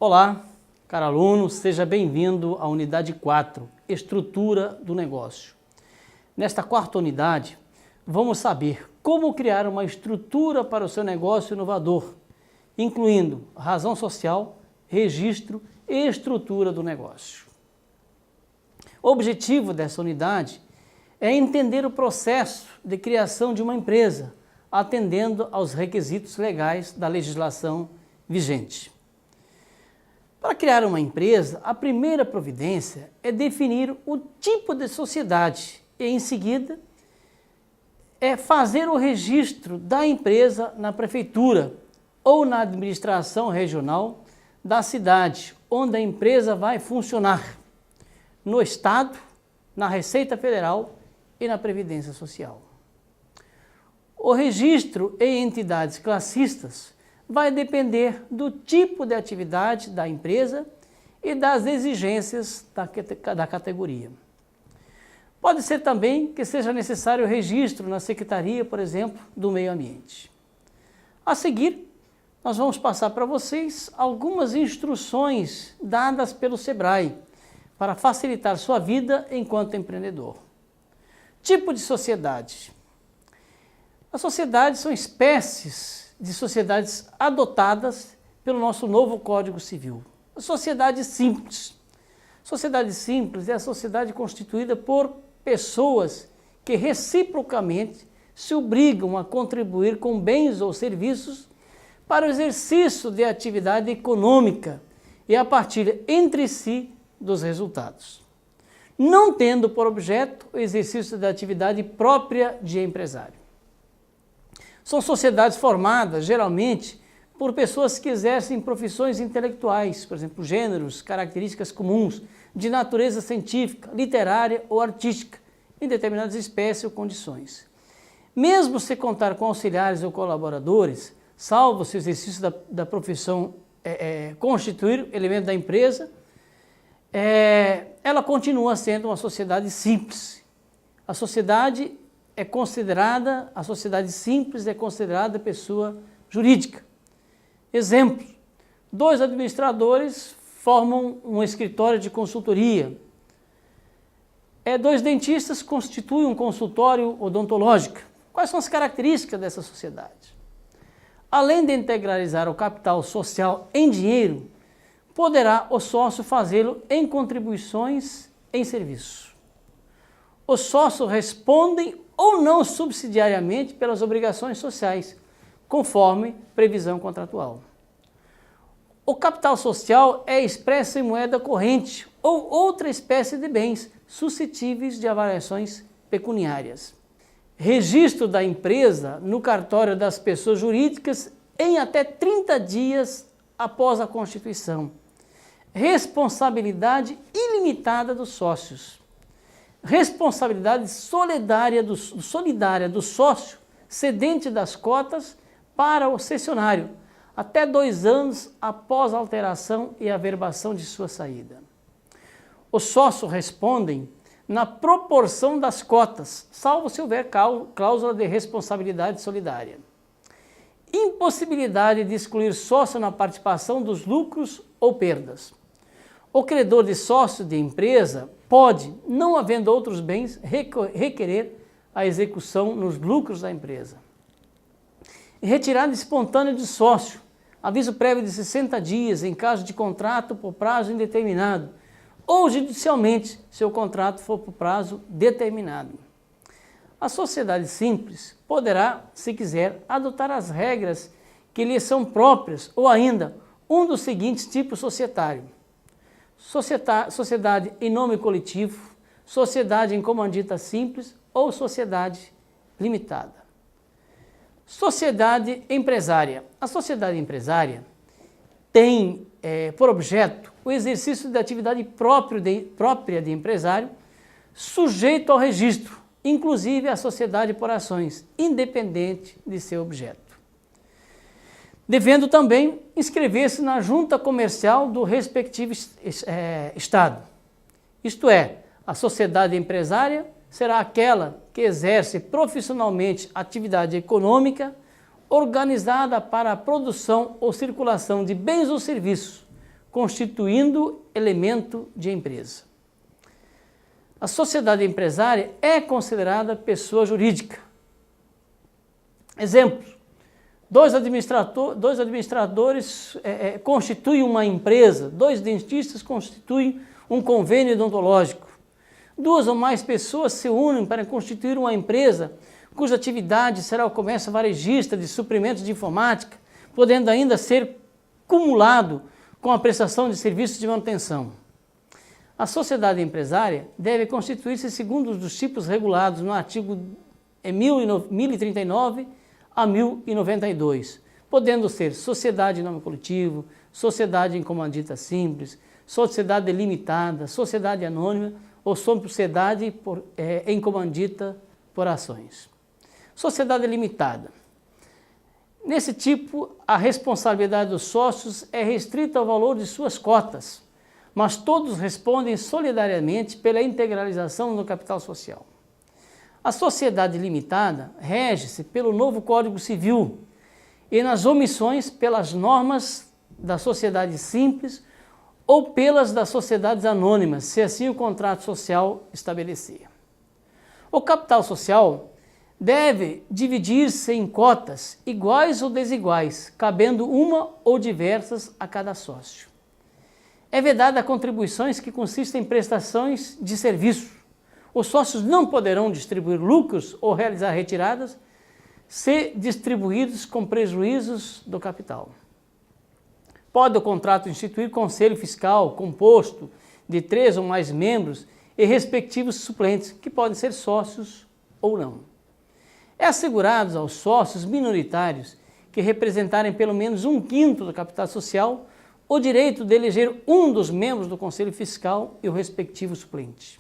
Olá, caro aluno, seja bem-vindo à unidade 4, Estrutura do Negócio. Nesta quarta unidade, vamos saber como criar uma estrutura para o seu negócio inovador, incluindo razão social, registro e estrutura do negócio. O objetivo dessa unidade é entender o processo de criação de uma empresa, atendendo aos requisitos legais da legislação vigente. Para criar uma empresa, a primeira providência é definir o tipo de sociedade e, em seguida, fazer o registro da empresa na prefeitura ou na administração regional da cidade onde a empresa vai funcionar, no Estado, na Receita Federal e na Previdência Social. O registro em entidades classistas vai depender do tipo de atividade da empresa e das exigências da categoria. Pode ser também que seja necessário registro na Secretaria, por exemplo, do Meio Ambiente. A seguir, nós vamos passar para vocês algumas instruções dadas pelo SEBRAE para facilitar sua vida enquanto empreendedor. Tipo de sociedade. As sociedades são espécies de sociedades adotadas pelo nosso novo Código Civil. A sociedade simples. Sociedade simples é a sociedade constituída por pessoas que reciprocamente se obrigam a contribuir com bens ou serviços para o exercício de atividade econômica e a partir entre si dos resultados, não tendo por objeto o exercício da atividade própria de empresário. São sociedades formadas, geralmente, por pessoas que exercem profissões intelectuais, por exemplo, gêneros, características comuns, de natureza científica, literária ou artística, em determinadas espécies ou condições. Mesmo se contar com auxiliares ou colaboradores, salvo se o exercício da profissão constituir elemento da empresa, ela continua sendo uma sociedade simples. A sociedade simples é considerada pessoa jurídica. Exemplo: 2 administradores formam um escritório de consultoria. 2 dentistas constituem um consultório odontológico. Quais são as características dessa sociedade? Além de integralizar o capital social em dinheiro, poderá o sócio fazê-lo em contribuições em serviço. Os sócios respondem ou não subsidiariamente pelas obrigações sociais, conforme previsão contratual. O capital social é expresso em moeda corrente ou outra espécie de bens suscetíveis de avaliações pecuniárias. Registro da empresa no cartório das pessoas jurídicas em até 30 dias após a constituição. Responsabilidade ilimitada dos sócios. Responsabilidade solidária do sócio cedente das cotas para o cessionário, até 2 anos após a alteração e averbação de sua saída. Os sócios respondem na proporção das cotas, salvo se houver cláusula de responsabilidade solidária. Impossibilidade de excluir sócio na participação dos lucros ou perdas. O credor de sócio de empresa pode, não havendo outros bens, requerer a execução nos lucros da empresa. Retirada espontânea de sócio, aviso prévio de 60 dias em caso de contrato por prazo indeterminado, ou judicialmente, se o contrato for por prazo determinado. A sociedade simples poderá, se quiser, adotar as regras que lhe são próprias ou ainda um dos seguintes tipos societários: sociedade em nome coletivo, sociedade em comandita simples ou sociedade limitada. Sociedade empresária. A sociedade empresária tem por objeto o exercício da atividade própria de empresário, sujeito ao registro, inclusive a sociedade por ações, independente de seu objeto. Devendo também inscrever-se na junta comercial do respectivo Estado. Isto é, a sociedade empresária será aquela que exerce profissionalmente atividade econômica organizada para a produção ou circulação de bens ou serviços, constituindo elemento de empresa. A sociedade empresária é considerada pessoa jurídica. Exemplo: dois administradores constituem uma empresa, dois dentistas constituem um convênio odontológico. Duas ou mais pessoas se unem para constituir uma empresa cuja atividade será o comércio varejista de suprimentos de informática, podendo ainda ser cumulado com a prestação de serviços de manutenção. A sociedade empresária deve constituir-se segundo os tipos regulados no artigo 1039 a 1092, podendo ser sociedade em nome coletivo, sociedade em comandita simples, sociedade limitada, sociedade anônima ou sociedade em comandita por ações. Sociedade limitada. Nesse tipo, a responsabilidade dos sócios é restrita ao valor de suas cotas, mas todos respondem solidariamente pela integralização do capital social. A sociedade limitada rege-se pelo novo Código Civil e nas omissões pelas normas da sociedade simples ou pelas das sociedades anônimas, se assim o contrato social estabelecer. O capital social deve dividir-se em cotas iguais ou desiguais, cabendo uma ou diversas a cada sócio. É vedada contribuições que consistem em prestações de serviço. Os sócios não poderão distribuir lucros ou realizar retiradas se distribuídos com prejuízos do capital. Pode o contrato instituir conselho fiscal composto de 3 ou mais membros e respectivos suplentes, que podem ser sócios ou não. É assegurado aos sócios minoritários que representarem pelo menos 1/5 do capital social o direito de eleger um dos membros do Conselho Fiscal e o respectivo suplente.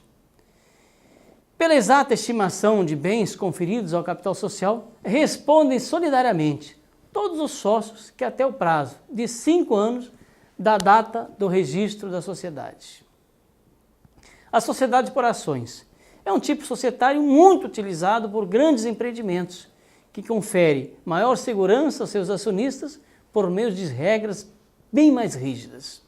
Pela exata estimação de bens conferidos ao capital social, respondem solidariamente todos os sócios que até o prazo de 5 anos da data do registro da sociedade. A sociedade por ações é um tipo societário muito utilizado por grandes empreendimentos, que confere maior segurança aos seus acionistas por meio de regras bem mais rígidas.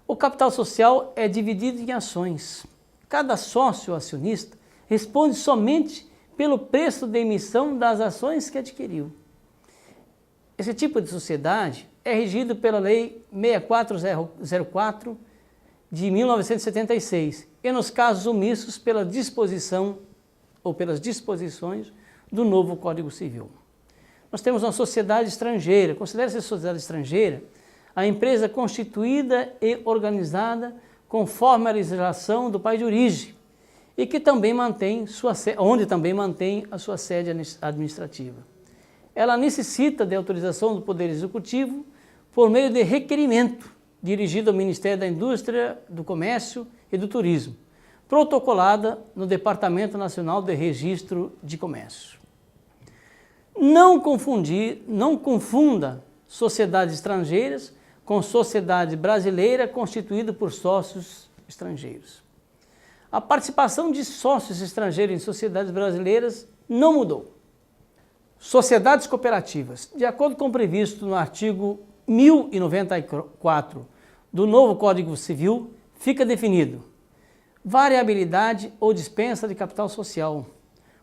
O capital social é dividido em ações. Cada sócio acionista responde somente pelo preço de emissão das ações que adquiriu. Esse tipo de sociedade é regido pela Lei 6404 de 1976 e, nos casos omissos, pela disposição ou pelas disposições do novo Código Civil. Nós temos uma sociedade estrangeira. Considera-se sociedade estrangeira a empresa constituída e organizada conforme a legislação do país de origem e que também mantém onde também mantém a sua sede administrativa. Ela necessita de autorização do Poder Executivo por meio de requerimento dirigido ao Ministério da Indústria, do Comércio e do Turismo, protocolada no Departamento Nacional de Registro de Comércio. Não confunda sociedades estrangeiras com sociedade brasileira constituída por sócios estrangeiros. A participação de sócios estrangeiros em sociedades brasileiras não mudou. Sociedades cooperativas. De acordo com o previsto no artigo 1094 do novo Código Civil, fica definido: variabilidade ou dispensa de capital social,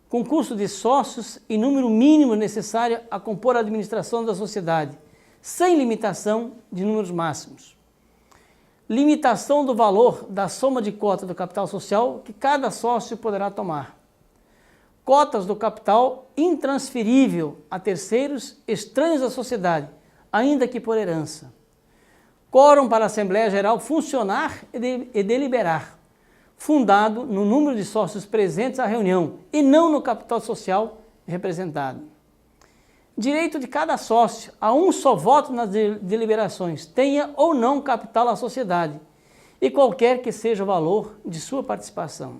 concurso de sócios e número mínimo necessário a compor a administração da sociedade, sem limitação de números máximos. Limitação do valor da soma de cota do capital social que cada sócio poderá tomar. Cotas do capital intransferível a terceiros estranhos à sociedade, ainda que por herança. Quórum para a Assembleia Geral funcionar e deliberar, fundado no número de sócios presentes à reunião e não no capital social representado. Direito de cada sócio a um só voto nas deliberações, tenha ou não capital à sociedade, e qualquer que seja o valor de sua participação.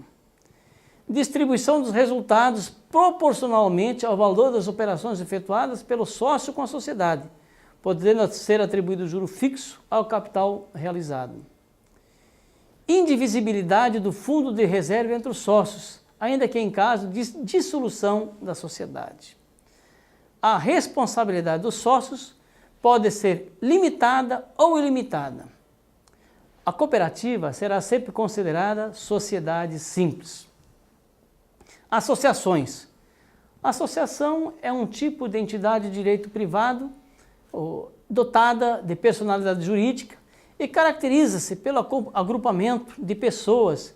Distribuição dos resultados proporcionalmente ao valor das operações efetuadas pelo sócio com a sociedade, podendo ser atribuído juro fixo ao capital realizado. Indivisibilidade do fundo de reserva entre os sócios, ainda que em caso de dissolução da sociedade. A responsabilidade dos sócios pode ser limitada ou ilimitada. A cooperativa será sempre considerada sociedade simples. Associações. A associação é um tipo de entidade de direito privado dotada de personalidade jurídica e caracteriza-se pelo agrupamento de pessoas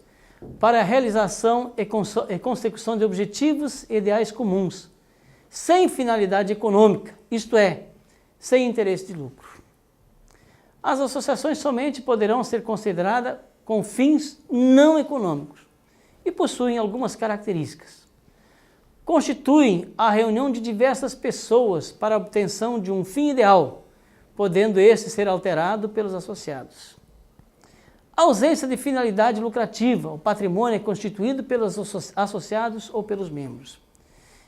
para a realização e consecução de objetivos e ideais comuns, sem finalidade econômica, isto é, sem interesse de lucro. As associações somente poderão ser consideradas com fins não econômicos e possuem algumas características. Constituem a reunião de diversas pessoas para a obtenção de um fim ideal, podendo esse ser alterado pelos associados. A ausência de finalidade lucrativa, o patrimônio é constituído pelos associados ou pelos membros.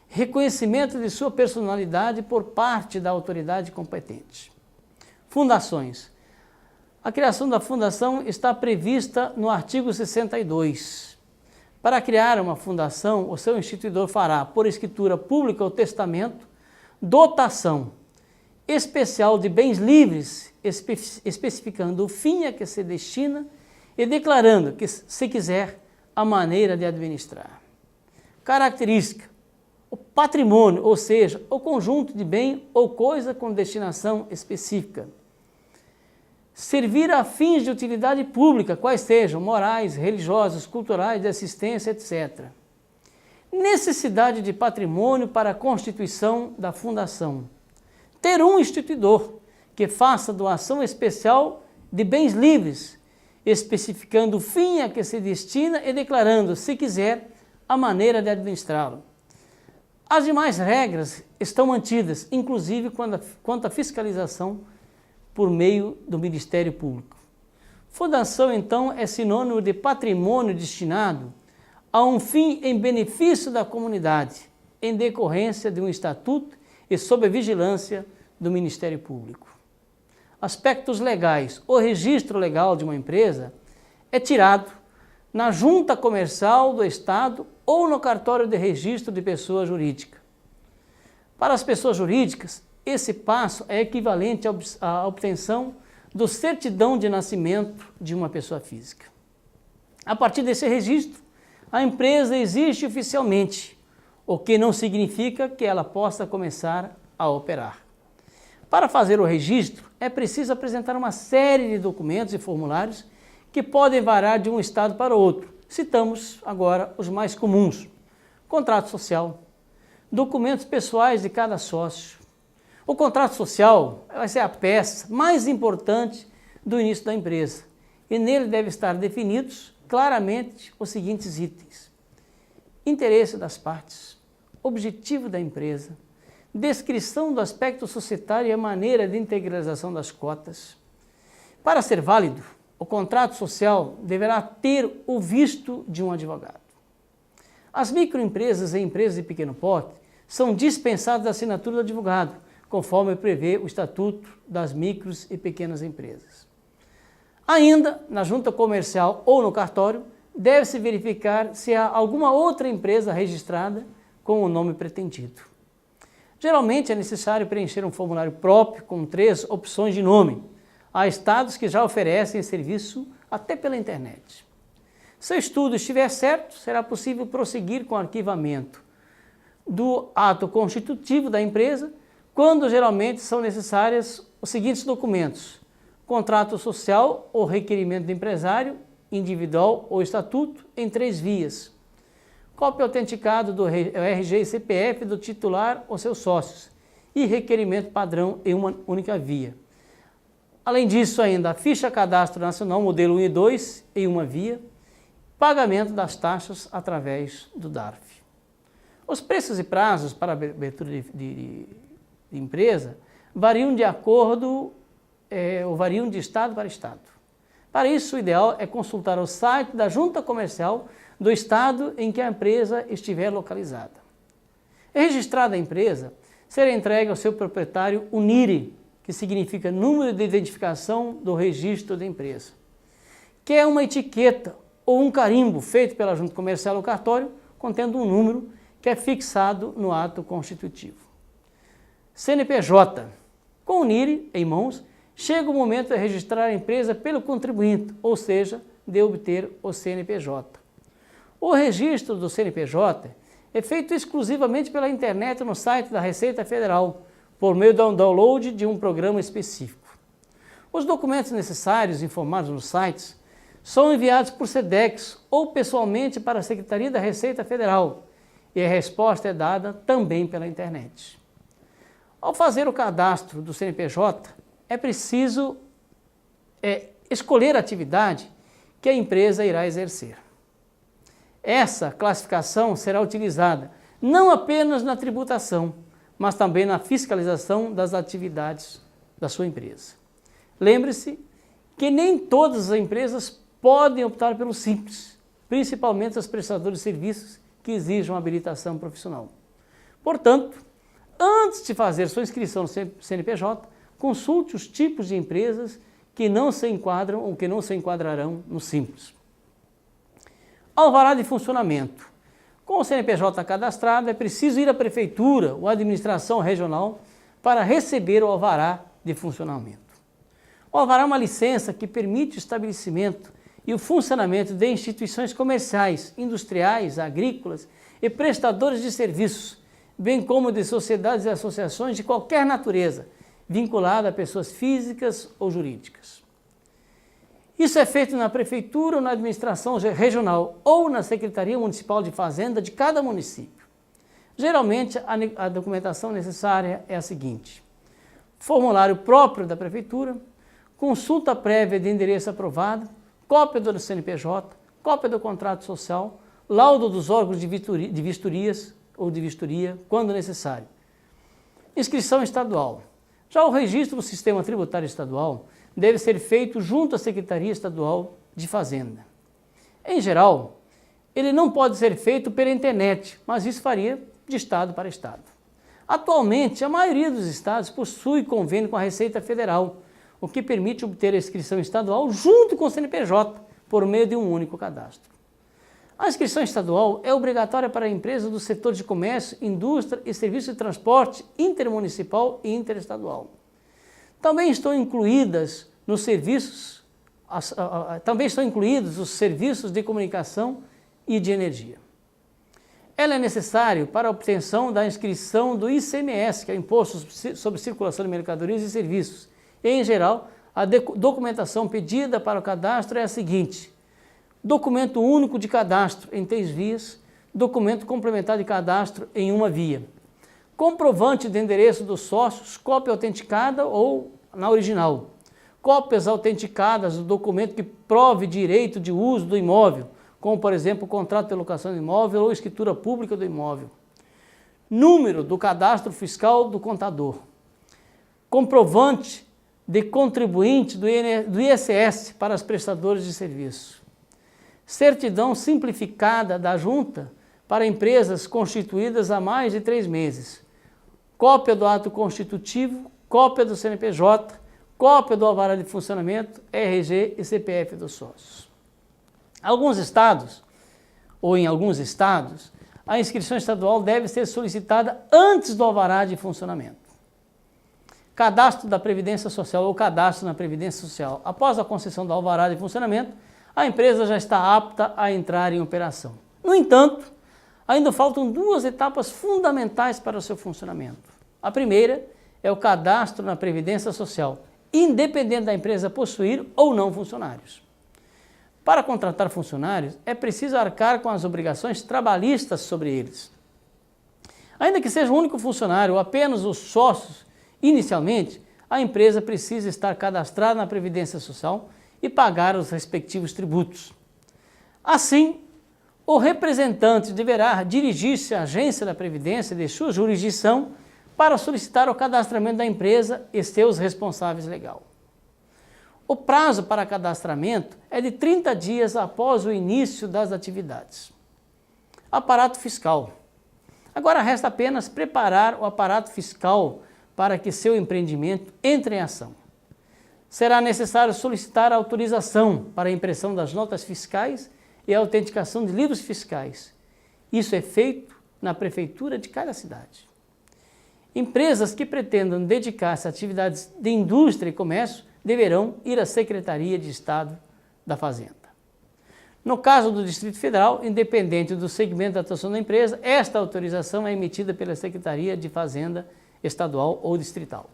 Reconhecimento de sua personalidade por parte da autoridade competente. Fundações. A criação da fundação está prevista no artigo 62. Para criar uma fundação, o seu instituidor fará, por escritura pública ou testamento, dotação especial de bens livres, especificando o fim a que se destina e declarando que, se quiser, a maneira de administrar. Característica: o patrimônio, ou seja, o conjunto de bem ou coisa com destinação específica. Servir a fins de utilidade pública, quais sejam morais, religiosos, culturais, de assistência, etc. Necessidade de patrimônio para a constituição da fundação. Ter um instituidor que faça doação especial de bens livres, especificando o fim a que se destina e declarando, se quiser, a maneira de administrá-lo. As demais regras estão mantidas, inclusive quanto à fiscalização por meio do Ministério Público. Fundação, então, é sinônimo de patrimônio destinado a um fim em benefício da comunidade, em decorrência de um estatuto e sob a vigilância do Ministério Público. Aspectos legais. O registro legal de uma empresa é tirado na junta comercial do Estado ou no cartório de registro de pessoa jurídica. Para as pessoas jurídicas, esse passo é equivalente à obtenção do certidão de nascimento de uma pessoa física. A partir desse registro, a empresa existe oficialmente, o que não significa que ela possa começar a operar. Para fazer o registro, é preciso apresentar uma série de documentos e formulários que podem variar de um estado para outro. Citamos agora os mais comuns: contrato social, documentos pessoais de cada sócio. O contrato social vai ser a peça mais importante do início da empresa e nele deve estar definidos claramente os seguintes itens: interesse das partes, objetivo da empresa, descrição do aspecto societário e a maneira de integralização das cotas. Para ser válido, o contrato social deverá ter o visto de um advogado. As microempresas e empresas de pequeno porte são dispensadas da assinatura do advogado, conforme prevê o Estatuto das Micros e Pequenas Empresas. Ainda, na junta comercial ou no cartório, deve-se verificar se há alguma outra empresa registrada com o nome pretendido. Geralmente é necessário preencher um formulário próprio com 3 opções de nome. Há estados que já oferecem esse serviço até pela internet. Se o estudo estiver certo, será possível prosseguir com o arquivamento do ato constitutivo da empresa, quando geralmente são necessários os seguintes documentos: contrato social ou requerimento do empresário, individual ou estatuto, em 3 vias, cópia autenticada do RG e CPF do titular ou seus sócios e requerimento padrão em uma única via. Além disso, ainda a ficha cadastro nacional modelo 1 e 2 em uma via, pagamento das taxas através do DARF. Os preços e prazos para a abertura de empresa variam de acordo, ou variam de estado para estado. Para isso, o ideal é consultar o site da junta comercial do estado em que a empresa estiver localizada. Registrada a empresa, será entregue ao seu proprietário o NIRE, que significa Número de Identificação do Registro da Empresa, que é uma etiqueta ou um carimbo feito pela junta comercial ou cartório, contendo um número que é fixado no ato constitutivo. CNPJ. Com o NIRE em mãos, chega o momento de registrar a empresa pelo contribuinte, ou seja, de obter o CNPJ. O registro do CNPJ é feito exclusivamente pela internet no site da Receita Federal, por meio do download de um programa específico. Os documentos necessários informados nos sites são enviados por SEDEX ou pessoalmente para a Secretaria da Receita Federal e a resposta é dada também pela internet. Ao fazer o cadastro do CNPJ, é preciso escolher a atividade que a empresa irá exercer. Essa classificação será utilizada não apenas na tributação, mas também na fiscalização das atividades da sua empresa. Lembre-se que nem todas as empresas podem optar pelo Simples, principalmente os prestadores de serviços que exijam habilitação profissional. Portanto, antes de fazer sua inscrição no CNPJ, consulte os tipos de empresas que não se enquadram ou que não se enquadrarão no Simples. Alvará de funcionamento. Com o CNPJ cadastrado, é preciso ir à prefeitura ou à administração regional para receber o alvará de funcionamento. O alvará é uma licença que permite o estabelecimento e o funcionamento de instituições comerciais, industriais, agrícolas e prestadores de serviços, bem como de sociedades e associações de qualquer natureza, vinculada a pessoas físicas ou jurídicas. Isso é feito na prefeitura ou na administração regional ou na Secretaria Municipal de Fazenda de cada município. Geralmente, a documentação necessária é a seguinte: formulário próprio da prefeitura, consulta prévia de endereço aprovado, cópia do CNPJ, cópia do contrato social, laudo dos órgãos de vistorias ou de vistoria, quando necessário. Inscrição estadual. Já o registro do Sistema Tributário Estadual deve ser feito junto à Secretaria Estadual de Fazenda. Em geral, ele não pode ser feito pela internet, mas isso varia de estado para estado. Atualmente, a maioria dos estados possui convênio com a Receita Federal, o que permite obter a inscrição estadual junto com o CNPJ, por meio de um único cadastro. A inscrição estadual é obrigatória para empresas do setor de comércio, indústria e serviços de transporte intermunicipal e interestadual. Também estão incluídos os serviços de comunicação e de energia. Ela é necessária para a obtenção da inscrição do ICMS, que é o Imposto sobre Circulação de Mercadorias e Serviços. E, em geral, a documentação pedida para o cadastro é a seguinte: documento único de cadastro em 3 vias, documento complementar de cadastro em 1 via, comprovante de endereço dos sócios, cópia autenticada ou na original, cópias autenticadas do documento que prove direito de uso do imóvel, como, por exemplo, o contrato de locação do imóvel ou escritura pública do imóvel, número do cadastro fiscal do contador, comprovante de contribuinte do ISS para os prestadores de serviço, certidão simplificada da junta para empresas constituídas há mais de 3 meses, cópia do ato constitutivo, cópia do CNPJ, cópia do alvará de funcionamento, RG e CPF dos sócios. Em alguns estados, a inscrição estadual deve ser solicitada antes do alvará de funcionamento. Cadastro da Previdência Social ou cadastro na Previdência Social. Após a concessão do alvará de funcionamento, a empresa já está apta a entrar em operação. No entanto, ainda faltam 2 etapas fundamentais para o seu funcionamento. A primeira é o cadastro na Previdência Social, independente da empresa possuir ou não funcionários. Para contratar funcionários, é preciso arcar com as obrigações trabalhistas sobre eles. Ainda que seja o único funcionário ou apenas os sócios, inicialmente, a empresa precisa estar cadastrada na Previdência Social e pagar os respectivos tributos. Assim, o representante deverá dirigir-se à agência da Previdência de sua jurisdição para solicitar o cadastramento da empresa e seus responsáveis legais. O prazo para cadastramento é de 30 dias após o início das atividades. Aparato fiscal. Agora resta apenas preparar o aparato fiscal para que seu empreendimento entre em ação. Será necessário solicitar a autorização para a impressão das notas fiscais e a autenticação de livros fiscais. Isso é feito na prefeitura de cada cidade. Empresas que pretendam dedicar-se a atividades de indústria e comércio deverão ir à Secretaria de Estado da Fazenda. No caso do Distrito Federal, independente do segmento de atuação da empresa, esta autorização é emitida pela Secretaria de Fazenda Estadual ou Distrital.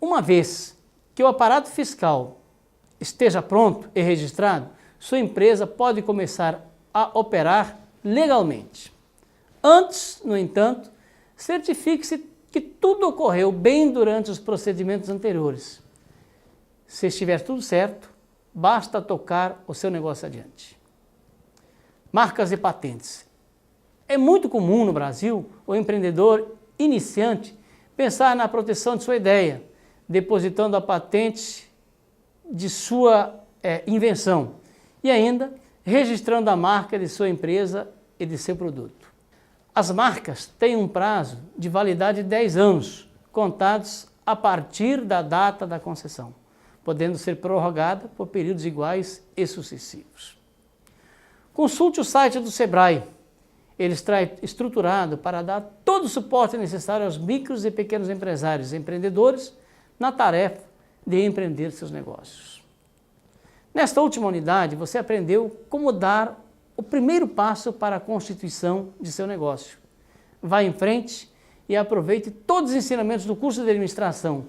Uma vez que o aparato fiscal esteja pronto e registrado, sua empresa pode começar a operar legalmente. Antes, no entanto, certifique-se que tudo ocorreu bem durante os procedimentos anteriores. Se estiver tudo certo, basta tocar o seu negócio adiante. Marcas e patentes. É muito comum no Brasil o empreendedor iniciante pensar na proteção de sua ideia, depositando a patente de sua invenção e ainda registrando a marca de sua empresa e de seu produto. As marcas têm um prazo de validade de 10 anos, contados a partir da data da concessão, podendo ser prorrogada por períodos iguais e sucessivos. Consulte o site do Sebrae. Ele está estruturado para dar todo o suporte necessário aos micros e pequenos empresários e empreendedores na tarefa de empreender seus negócios. Nesta última unidade, você aprendeu como dar o primeiro passo para a constituição de seu negócio. Vá em frente e aproveite todos os ensinamentos do curso de administração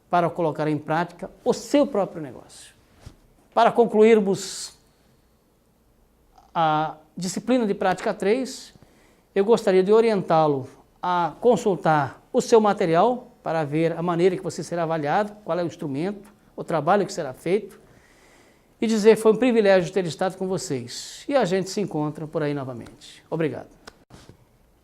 para colocar em prática o seu próprio negócio. Para concluirmos a disciplina de prática 3, eu gostaria de orientá-lo a consultar o seu material para ver a maneira que você será avaliado, qual é o instrumento, o trabalho que será feito, e dizer que foi um privilégio ter estado com vocês. E a gente se encontra por aí novamente. Obrigado.